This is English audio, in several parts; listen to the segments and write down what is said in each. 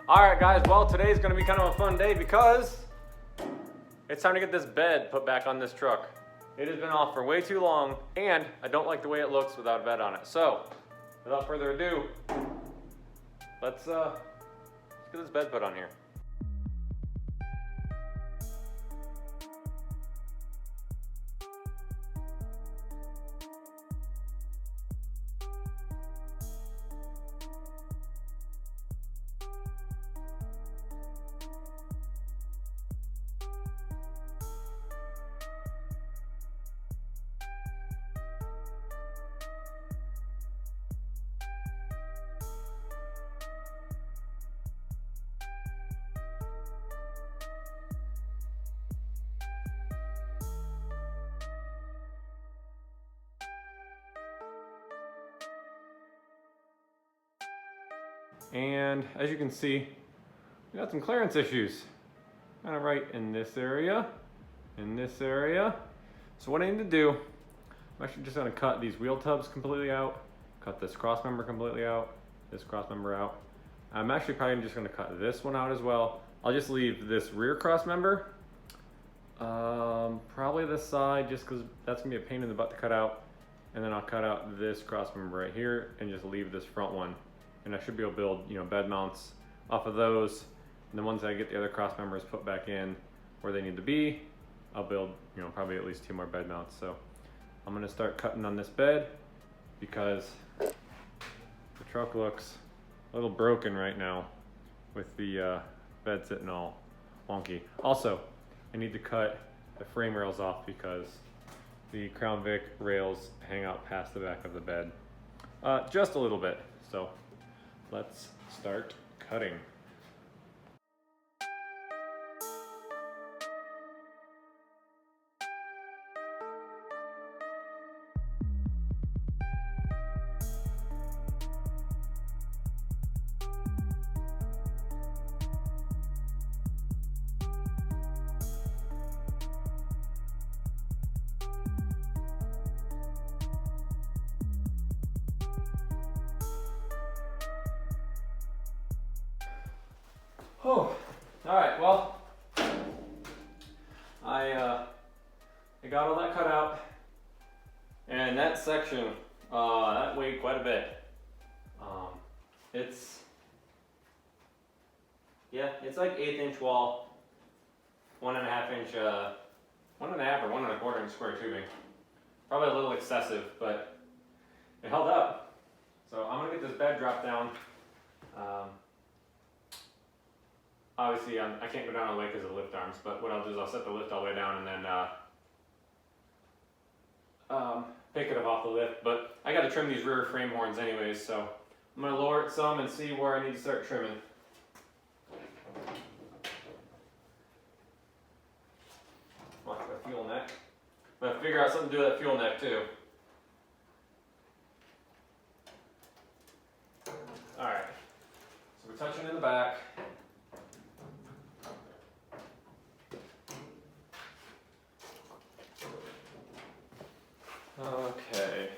Alright guys, well today's gonna be kind of a fun day because it's time to get this bed put back on this truck. It has been off for way too long and I don't like the way it looks without a bed on it. So, without further ado, let's get this bed put on here. And as you can see, we got some clearance issues. Kind of right in this area, in this area. So what I need to do, I'm actually just gonna cut these wheel tubs completely out, cut this cross member completely out, this cross member out. I'm actually probably just gonna cut this one out as well. I'll just leave this rear cross member, probably this side, just because that's gonna be a pain in the butt to cut out. And then I'll cut out this cross member right here and just leave this front one. And I should be able to build, bed mounts off of those. And then once I get the other cross members put back in where they need to be, I'll build, probably at least 2 more bed mounts. So I'm gonna start cutting on this bed because the truck looks a little broken right now with the bed sitting all wonky. Also, I need to cut the frame rails off because the Crown Vic rails hang out past the back of the bed. Just a little bit, so. Let's start cutting. Oh, all right, well, I got all that cut out, and that section, that weighed quite a bit. It's like 1/8 inch wall, 1.5 inch, 1.5 or 1.25 inch square tubing. Probably a little excessive, but it held up. So I'm gonna get this bed dropped down. Obviously, I can't go down all the way because of the lift arms, but what I'll do is I'll set the lift all the way down and then pick it up off the lift. But I got to trim these rear frame horns anyways, so I'm going to lower it some and see where I need to start trimming. Watch the fuel neck. I'm going to figure out something to do with that fuel neck too. Alright, so we're touching in the back. Okay.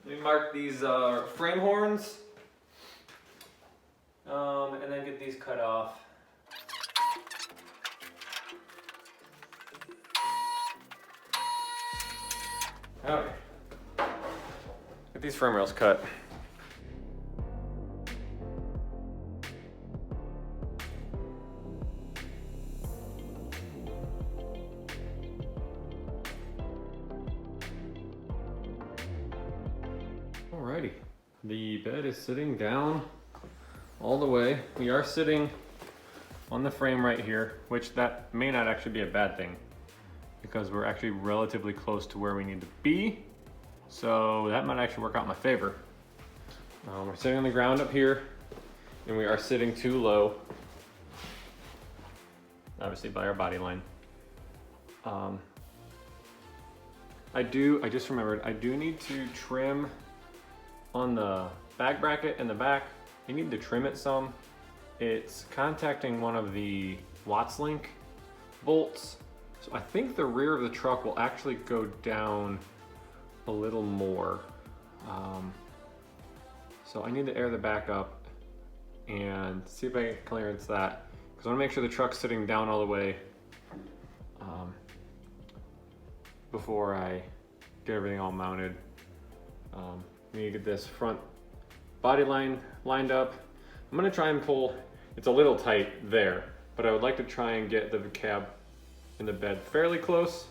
Let me mark these frame horns and then get these cut off. Okay. Get these frame rails cut. Alrighty, the bed is sitting down all the way. We are sitting on the frame right here, which that may not actually be a bad thing because we're actually relatively close to where we need to be. So that might actually work out in my favor. We're sitting on the ground up here and we are sitting too low, obviously by our body line. I just remembered, I do need to trim on the back bracket in the back. You need to trim it some. It's contacting one of the Watts link bolts So I think the rear of the truck will actually go down a little more. So I need to air the back up and see if I can clearance that, because I want to make sure the truck's sitting down all the way before I get everything all mounted. I need to get this front body line lined up. I'm going to try and pull, it's a little tight there, but I would like to try and get the cab in the bed fairly close.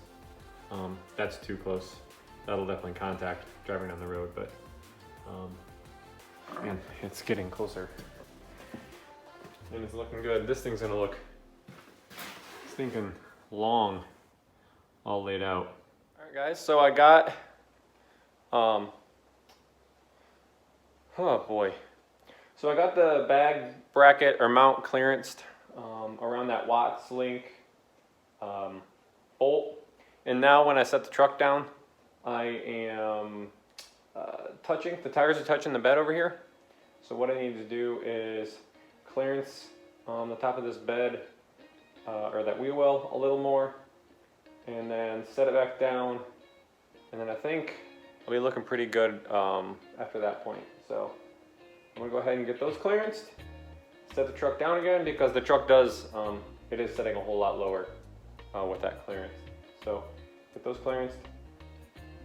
That's too close. That'll definitely contact driving down the road, but man, it's getting closer. And it's looking good. This thing's gonna look stinking long, all laid out. All right, guys, so I got, oh boy. So I got the bag bracket or mount clearanced around that Watts link bolt. And now when I set the truck down, I am the tires are touching the bed over here. So what I need to do is clearance on the top of this bed, or that wheel well a little more, and then set it back down. And then I think I'll be looking pretty good after that point. So I'm gonna go ahead and get those clearanced, set the truck down again, because the truck does, it is setting a whole lot lower with that clearance. So get those clearanced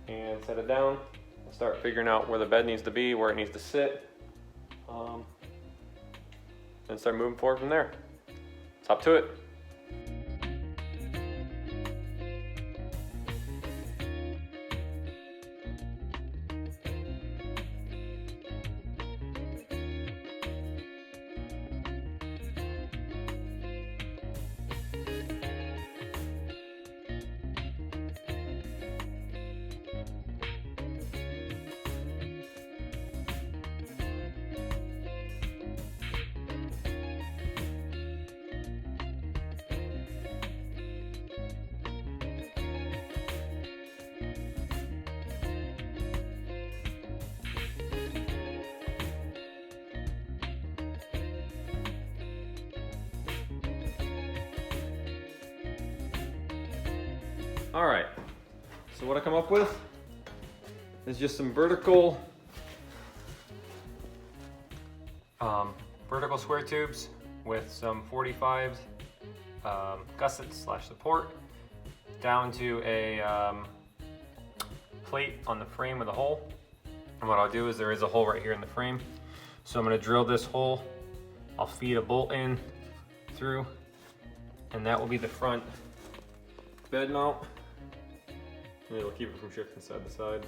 and set it down and start figuring out where the bed needs to be, where it needs to sit, and start moving forward from there. It's up to it. All right, so what I come up with is just some vertical square tubes with some 45s gussets / support down to a plate on the frame with a hole. And what I'll do is there is a hole right here in the frame. So I'm gonna drill this hole. I'll feed a bolt in through, and that will be the front bed mount. And it'll keep it from shifting side to side.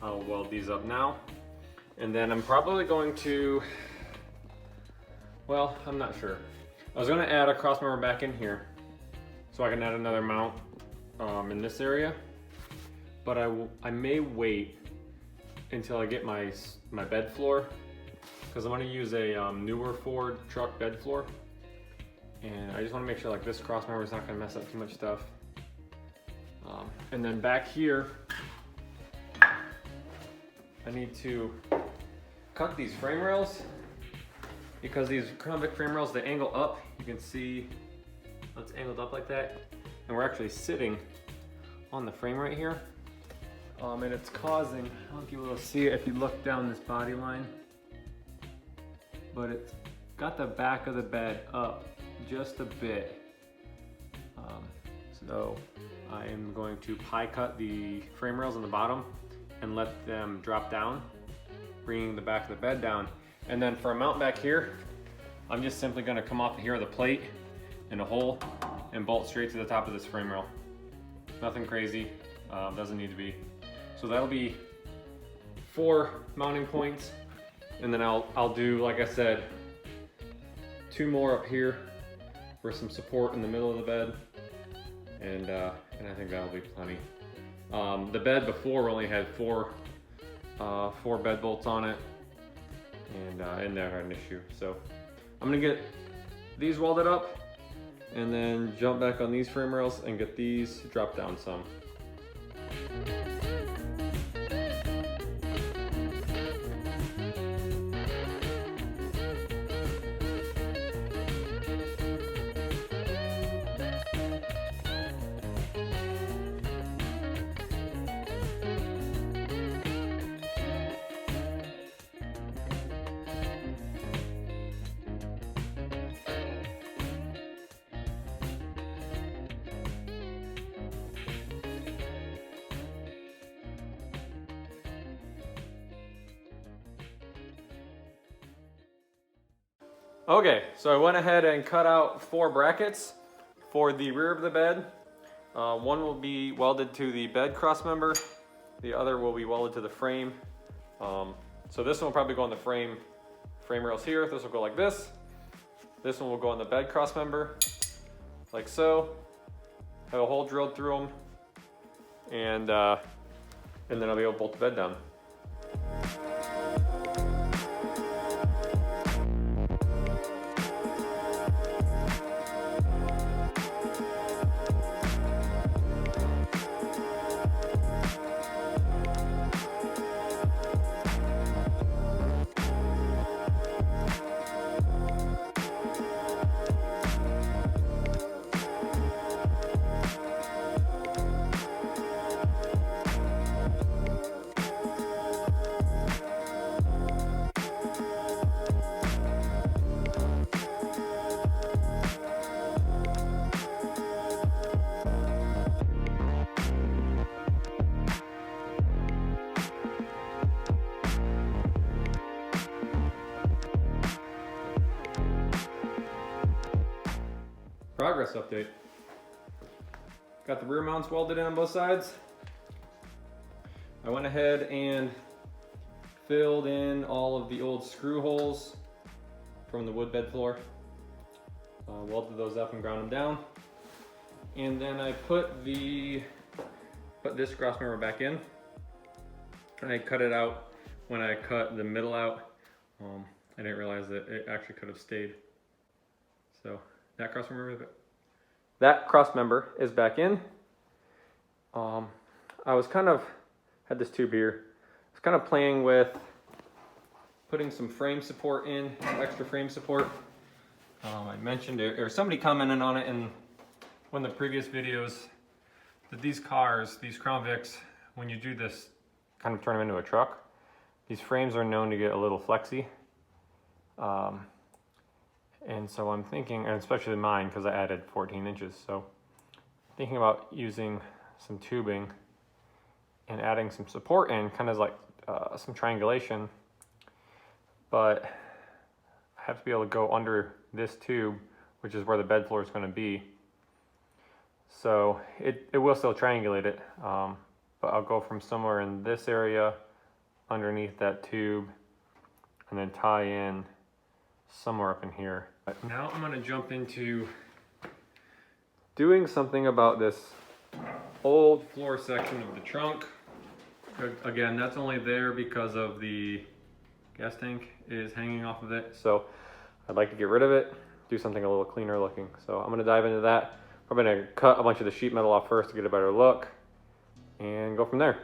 I'll weld these up now. And then I'm probably going to, well, I'm not sure. I was gonna add a cross member back in here so I can add another mount in this area. But I may wait until I get my bed floor, because I'm gonna use a newer Ford truck bed floor. And I just want to make sure like this cross member is not going to mess up too much stuff. And then back here, I need to cut these frame rails, because these Crown Vic frame rails, they angle up. You can see it's angled up like that. And we're actually sitting on the frame right here. And it's causing, I don't know if you'll be able to see it if you look down this body line, but it's got the back of the bed up just a bit. So I am going to pie cut the frame rails on the bottom and let them drop down, bringing the back of the bed down. And then for a mount back here, I'm just simply going to come off here with a plate and a hole and bolt straight to the top of this frame rail. Nothing crazy, doesn't need to be. So that'll be 4 mounting points, and then I'll do, like I said, 2 more up here for some support in the middle of the bed, and I think that'll be plenty. The bed before only had 4 bed bolts on it, and it never had an issue. So I'm gonna get these welded up, and then jump back on these frame rails and get these dropped down some. Okay, so I went ahead and cut out 4 brackets for the rear of the bed. One will be welded to the bed cross member. The other will be welded to the frame. So this one will probably go on the frame rails here. This will go like this. This one will go on the bed cross member, like so. Have a hole drilled through them, and then I'll be able to bolt the bed down. Progress update. Got the rear mounts welded in on both sides. I went ahead and filled in all of the old screw holes from the wood bed floor. Welded those up and ground them down. And then I put this cross member back in. I cut it out when I cut the middle out. I didn't realize that it actually could have stayed. So that cross member is back in. I was had this tube here. I was kind of playing with putting some frame support in, extra frame support. I mentioned it, or somebody commented on it in one of the previous videos, that these cars, these Crown Vics, when you do this, kind of turn them into a truck, these frames are known to get a little flexy. And so I'm thinking, and especially mine, because I added 14 inches, so thinking about using some tubing and adding some support in, kind of like some triangulation, but I have to be able to go under this tube, which is where the bed floor is going to be. So it will still triangulate it, but I'll go from somewhere in this area underneath that tube and then tie in somewhere up in here. Now I'm going to jump into doing something about this old floor section of the trunk. Again, that's only there because of the gas tank is hanging off of it. So I'd like to get rid of it, do something a little cleaner looking. So I'm going to dive into that. I'm going to cut a bunch of the sheet metal off first to get a better look and go from there.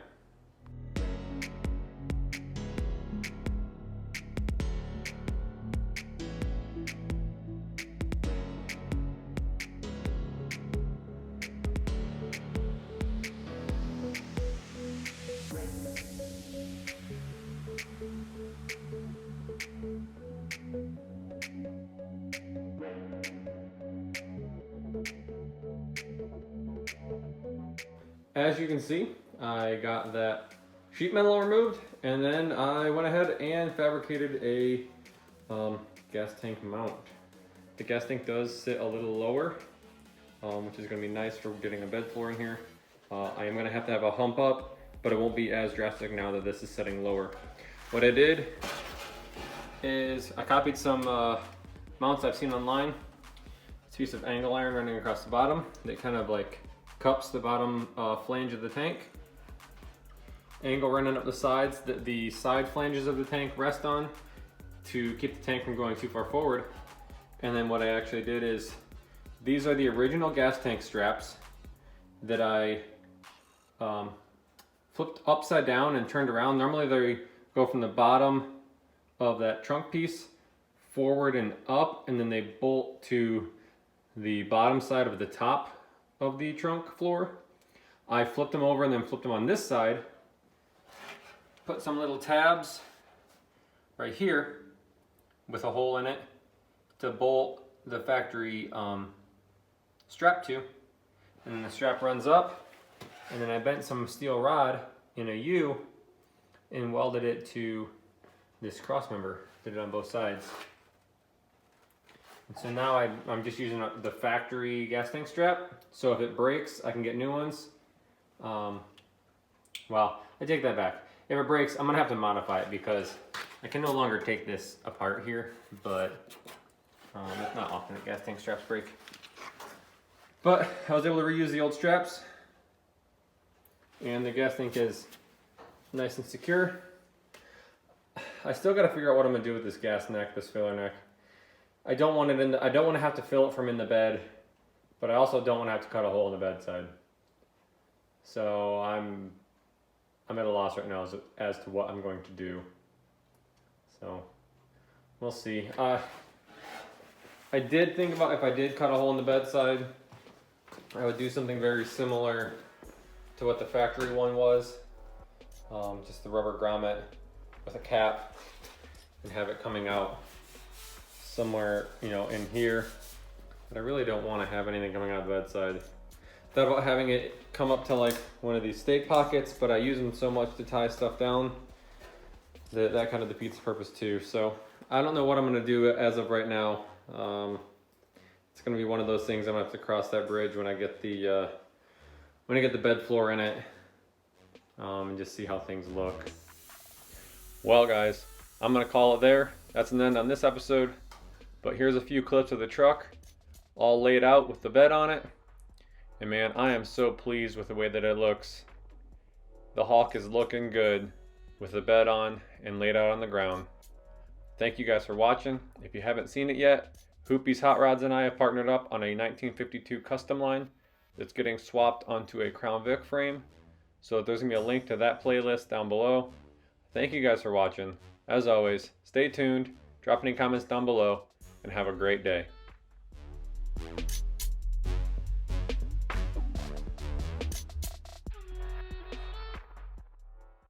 As you can see, I got that sheet metal removed, and then I went ahead and fabricated a gas tank mount. The gas tank does sit a little lower, which is going to be nice for getting a bed floor in here. I am going to have a hump up, but it won't be as drastic now that this is setting lower. What I did is I copied some mounts I've seen online. It's a piece of angle iron running across the bottom that kind of like cups the bottom flange of the tank. Angle running up the sides that the side flanges of the tank rest on to keep the tank from going too far forward. And then what I actually did is, these are the original gas tank straps that I flipped upside down and turned around. Normally they go from the bottom of that trunk piece forward and up, and then they bolt to the bottom side of the top of the trunk floor. I flipped them over and then flipped them on this side, put some little tabs right here with a hole in it to bolt the factory strap to, and then the strap runs up, and then I bent some steel rod in a U and welded it to this cross member. Did it on both sides. So now I'm just using the factory gas tank strap. So if it breaks, I can get new ones. Well, I take that back. If it breaks, I'm gonna have to modify it because I can no longer take this apart here, but it's not often that gas tank straps break. But I was able to reuse the old straps, and the gas tank is nice and secure. I still got to figure out what I'm gonna do with this gas neck, this filler neck. I don't want it I don't want to have to fill it from in the bed, but I also don't want to have to cut a hole in the bedside. So I'm at a loss right now as to what I'm going to do. So we'll see. I did think about if I did cut a hole in the bedside, I would do something very similar to what the factory one was. Just the rubber grommet with a cap and have it coming out somewhere, you know, in here. But I really don't want to have anything coming out of the bedside. Thought about having it come up to like one of these stake pockets, but I use them so much to tie stuff down that that kind of defeats the purpose too. So I don't know what I'm going to do as of right now. It's going to be one of those things I'm going to have to cross that bridge when I get the bed floor in it, and just see how things look. Well guys, I'm going to call it there. That's an end on this episode, but here's a few clips of the truck all laid out with the bed on it. And man, I am so pleased with the way that it looks. The Hawk is looking good with the bed on and laid out on the ground. Thank you guys for watching. If you haven't seen it yet, Hoopy's Hot Rods and I have partnered up on a 1952 custom line that's getting swapped onto a Crown Vic frame. So there's going to be a link to that playlist down below. Thank you guys for watching. As always, stay tuned, drop any comments down below, and have a great day.